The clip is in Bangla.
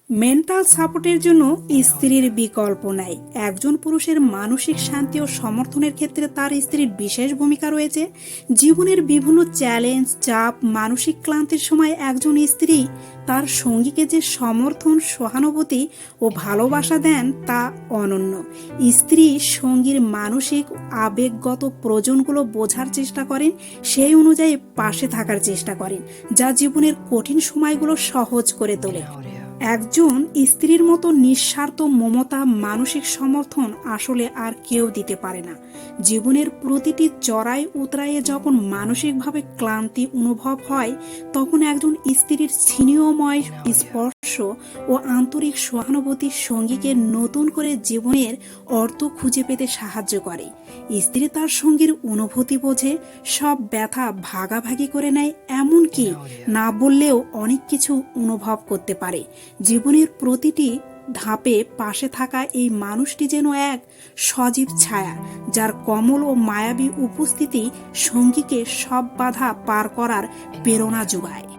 মেন্টাল সাপোর্টের জন্য স্ত্রীর বিকল্প নাই। একজন পুরুষের মানসিক শান্তি ও সমর্থনের ক্ষেত্রে তার স্ত্রীর বিশেষ ভূমিকা রয়েছে। জীবনের বিভিন্ন চ্যালেঞ্জ, চাপ, মানসিক ক্লান্তির সময় একজন স্ত্রী তার সঙ্গীকে যে সমর্থন, সহানুভূতি ও ভালোবাসা দেন তা অনন্য। স্ত্রী সঙ্গীর মানসিক আবেগগত প্রয়োজনগুলো বোঝার চেষ্টা করেন, সেই অনুযায়ী পাশে থাকার চেষ্টা করেন, যা জীবনের কঠিন সময়গুলো সহজ করে তোলে। একজন স্ত্রীর মতো নিঃস্বার্থ মমতা, মানসিক সমর্থন আসলে আর কেউ দিতে পারে না। জীবনের প্রতিটি চড়াই উতরাইয়ে যখন মানসিকভাবে ক্লান্তি অনুভব হয়, তখন একজন স্ত্রীর স্নেহময় স্পর্শ ও আন্তরিক সহানুভূতি সঙ্গীকে নতুন করে জীবনের অর্থ খুঁজে পেতে সাহায্য করে। স্ত্রী তার সঙ্গীর অনুভূতি বোঝে, সব ব্যথা ভাগাভাগি করে নেয়, এমনকি না বললেও অনেক কিছু অনুভব করতে পারে। জীবনের প্রতিটি ধাপে পাশে থাকা এই মানুষটি যেন এক সজীব ছায়া, যার কোমল ও মায়াবী উপস্থিতি সঙ্গীকে সব বাধা পার করার প্রেরণা যোগায়।